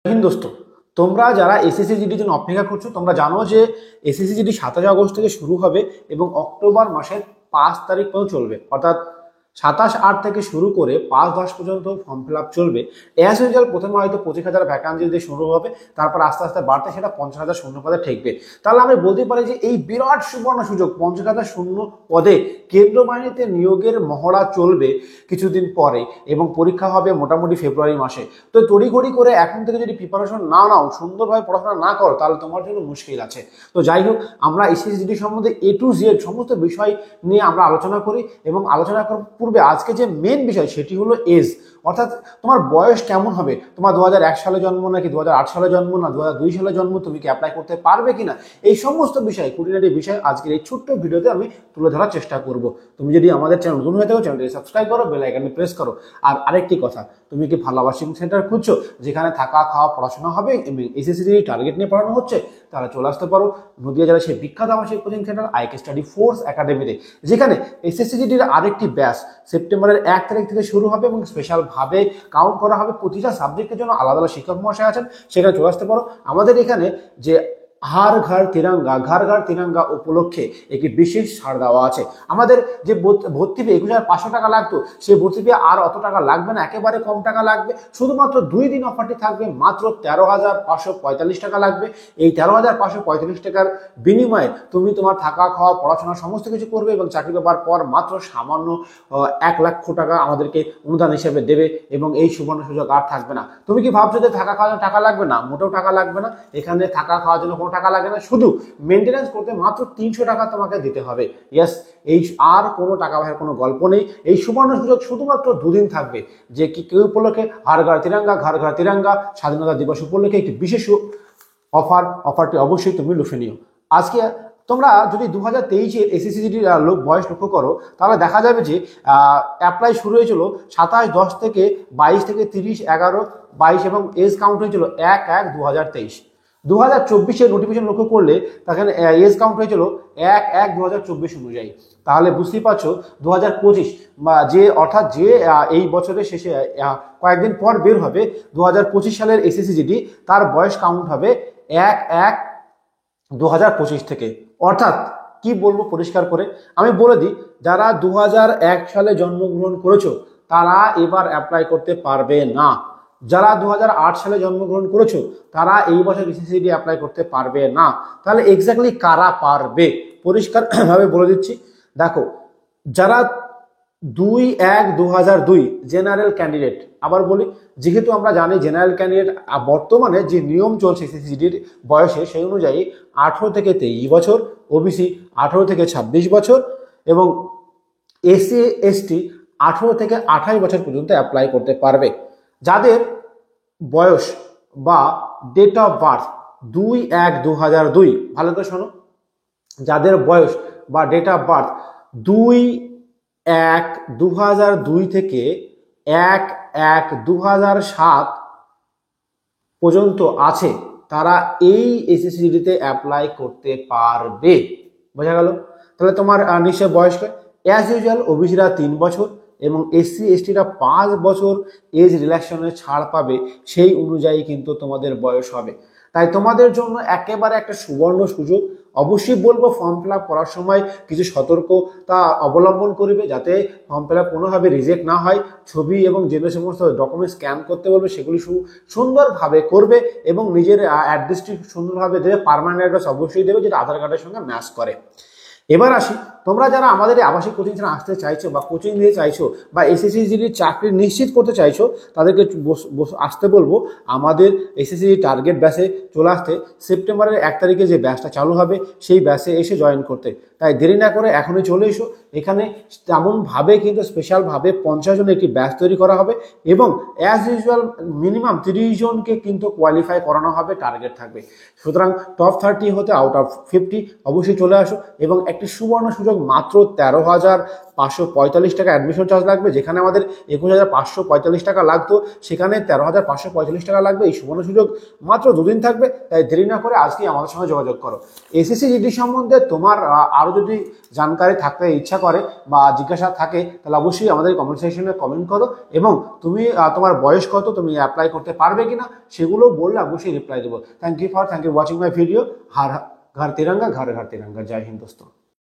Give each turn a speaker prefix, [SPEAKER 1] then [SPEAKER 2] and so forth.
[SPEAKER 1] দোস্ত, তোমরা যারা এসএসসি জিডির জন্য অপেক্ষা করছো তোমরা জানো যে এসএসসি জিডি 27 আগস্ট থেকে শুরু হবে এবং অক্টোবর মাসের 5 তারিখ পর্যন্ত চলবে। অর্থাৎ 27/8 থেকে শুরু করে 5/10 পর্যন্ত ফর্ম ফিল আপ চলবে। অ্যাজ ইউজুয়াল প্রথমে হয়তো 25,000 ভ্যাকান্সি দিয়ে শুরু হবে, তারপর আস্তে আস্তে বাড়তে সেটা 50,000 শূন্য পদে ঠেকবে। তাহলে আমি বলতে পারি যে এই বিরাট সুবর্ণ সুযোগ 50,000 শূন্য পদে কেন্দ্র বাহিনীতে নিয়োগের মহড়া চলবে কিছুদিন পরে এবং পরীক্ষা হবে মোটামুটি ফেব্রুয়ারি মাসে। তো তড়িঘড়ি করে এখন থেকে যদি প্রিপারেশন না নাও, সুন্দরভাবে পড়াশোনা না করো, তাহলে তোমার জন্য মুশকিল আছে। তো যাই হোক, আমরা এসএসসি জিডি সম্বন্ধে A to Z সমস্ত বিষয় নিয়ে আমরা আলোচনা করি এবং আলোচনা করার পূর্বে আজকে যে মেন বিষয় সেটি হলো এজ, অর্থাৎ তোমার বয়স কেমন হবে, তোমার 2001 সালে জন্ম নাকি 2008 সালে জন্ম না 2002 সালে জন্ম, তুমি কি অ্যাপ্লাই করতে পারবে কিনা, এই সমস্ত বিষয় খুঁটিনাটি বিষয় আজকের এই ছোট্ট ভিডিওতে আমি তুলে ধরার চেষ্টা করব। তুমি যদি আমাদের চ্যানেল নতুন হয়ে থাকো, চ্যানেলটি সাবস্ক্রাইব করো, বেল আইকনে প্রেস করো। আর আরেকটি কথা, তুমি কি ভালো কোচিং সেন্টার খুঁজছো যেখানে থাকা খাওয়া পড়াশোনা হবে এবং এসএসসি টার্গেট নিয়ে পড়ানো হচ্ছে, তাহলে চলে আসতে পারো নদিয়া জেলার সেই বিখ্যাত আবাসিক coaching centre IK study force একাডেমিতে, যেখানে এসএসসি জিডির আরেকটি ব্যাচ সেপ্টেম্বরের 1 তারিখ থেকে শুরু হবে এবং স্পেশাল ভাবে কাউন্ট করা হবে। প্রতিটা সাবজেক্টের জন্য আলাদা আলাদা শিক্ষক মহাশয় আছেন, সেখানে চলে আসতে পারো। আমাদের এখানে যে হার ঘর তিরঙ্গা উপলক্ষে একটি বিশেষ ছাড় দেওয়া আছে। আমাদের যে ভর্তি ফি 21,500 টাকা লাগতো, সেই ভর্তি ফি আর অত টাকা লাগবে না, একেবারে কম টাকা লাগবে। শুধুমাত্র 2 দিন অফারটি থাকবে, মাত্র 13,545 টাকা লাগবে। এই 13,545 টাকার বিনিময়ে তুমি তোমার থাকা খাওয়া পড়াশোনা সমস্ত কিছু করবে এবং চাকরি পাওয়ার পর মাত্র সামান্য 1 লক্ষ টাকা আমাদেরকে অনুদান হিসেবে দেবে এবং এই সুবর্ণ সুযোগ আর থাকবে না। তুমি কি ভাবছো যে থাকা খাওয়ার টাকা লাগবে? না, মোটেও টাকা লাগবে না। এখানে থাকা খাওয়ার জন্য কোনো টাকা লাগে না, শুধু মেনটেন্যান্স করতে মাত্র 300 টাকা তোমাকে দিতে হবে। ইয়েস, এই আর কোনো টাকা পয়সার কোনো গল্প নেই। এই সুবর্ণ সুযোগ শুধুমাত্র 2 দিন থাকবে। যে কি কেউ উপলক্ষে ঘর ঘর তিরঙ্গা স্বাধীনতা দিবস উপলক্ষে একটি বিশেষ অফারটি অবশ্যই তুমি লুফে নিও। আজকে তোমরা যদি 2023-এর এসএসসি জিডির বয়স লক্ষ্য করো, তাহলে দেখা যাবে যে অ্যাপ্লাই শুরু হয়েছিল 27/10 থেকে 22 থেকে 30/11/22 এবং এজ কাউন্ট হয়েছিল 1/1/2023। 2024-এর নোটিফিকেশন লক্ষ্য করলে সেখানে এজ কাউন্ট হয়েছিল 1/1/2024 অনুযায়ী। তাহলে বুঝতেই পারছো 2025 যে অর্থাৎ যে এই বছরের শেষে কয়েকদিন পর বের হবে 2025 সালের এসএসসি জিডি, তার বয়স কাউন্ট হবে 1/1/2025 থেকে। অর্থাৎ কি বলবো পরিষ্কার করে আমি বলে দিই, যারা 2001 সালে জন্মগ্রহণ করেছো তারা এবার অ্যাপ্লাই করতে পারবে না। যারা 2008 সালে জন্মগ্রহণ করেছো তারা এই বছর এসএসসি জিডি অ্যাপ্লাই করতে পারবে না। তাহলে এক্স্যাক্টলি কারা পারবে পরিষ্কার ভাবে বলে দিচ্ছি। দেখো, যারা 2/1/2002 জেনারেল ক্যান্ডিডেট, আবার বলি যেহেতু আমরা জানি জেনারেল ক্যান্ডিডেট বর্তমানে যে নিয়ম চলছে এসএসসি জিডির বয়সে সেই অনুযায়ী 18 থেকে 23 বছর, ওবিসি 18 থেকে 26 বছর এবং এসসি এসটি 18 থেকে 28 বছর পর্যন্ত অ্যাপ্লাই করতে পারবে। যাদের বয়স বা ডেট অফ বার্থ 2/1/2002, ভালো করে শোনো, যাদের বয়স বা ডেট অফ বার্থ 2/1/2002 থেকে 1/1/2007 পর্যন্ত আছে, তারা এই এসএসসি জিডিতে অ্যাপ্লাই করতে পারবে। বোঝা গেল? তাহলে তোমার নিশ্চয় বয়স অ্যাজ ইউজুয়াল ওবিসিরা 3 বছর এবং এসসি এসটিরা 5 বছর এজ রিল্যাক্সেশনের ছাড় পাবে, সেই অনুযায়ী কিন্তু তোমাদের বয়স হবে। তাই তোমাদের জন্য একেবারে একটা সুবর্ণ সুযোগ। অবশ্যই বলবো ফর্ম ফিল আপ করার সময় কিছু সতর্কতা অবলম্বন করবে যাতে ফর্ম ফিল আপ কোনোভাবে রিজেক্ট না হয়। ছবি এবং যে সমস্ত ডকুমেন্ট স্ক্যান করতে বলবে সেগুলি সুন্দরভাবে করবে এবং নিজের অ্যাড্রেসটি সুন্দরভাবে দেবে। পার্মানেন্ট অ্যাড্রেস অবশ্যই দেবে যেটা আধার কার্ডের সঙ্গে ম্যাচ করে। এবার আসি, তোমরা যারা আমাদের এই আবাসিক কোচিং সেন্টার আসতে চাইছো বা কোচিং নিতে চাইছো বা এসএসসি জিডির চাকরি নিশ্চিত করতে চাইছো, তাদেরকে আসতে বলবো আমাদের এসএসসি টার্গেট ব্যাচে চলে আসতে। সেপ্টেম্বরের 1 তারিখে যে ব্যাচটা চালু হবে সেই ব্যাচে এসে জয়েন করতে। তাই দেরি না করে এখনই চলে এসো। এখানে তেমনভাবে কিন্তু স্পেশালভাবে 50 জনের একটি ব্যাচ তৈরি করা হবে এবং অ্যাজ ইউজুয়াল মিনিমাম 30 জনকে কিন্তু কোয়ালিফাই করানো হবে, টার্গেট থাকবে। সুতরাং টপ 30 হতে আউট অফ 50 অবশ্যই চলে আসো এবং একটি সুবর্ণ সুযোগ মাত্র 13,545 টাকা অ্যাডমিশন চার্জ লাগবে। যেখানে আমাদের 21,545 টাকা লাগতো, সেখানে 13,545 টাকা লাগবে। এই সুবর্ণ সুযোগ মাত্র 2 দিন থাকবে, তাই দেরি না করে আজকে আমাদের সঙ্গে যোগাযোগ করো। এসএসসি জিডি সম্বন্ধে তোমার আরও যদি জানকারি থাকতে ইচ্ছা করে বা জিজ্ঞাসা থাকে, তাহলে অবশ্যই আমাদের কমেন্ট সেকশনে কমেন্ট করো, এবং তুমি তোমার বয়স কত, তুমি অ্যাপ্লাই করতে পারবে কিনা সেগুলো বললে অবশ্যই রিপ্লাই দেবো। Thank you watching my video. हर घर तिरंगा, घर घर तिरंगा। जय हिंद दोस्तों।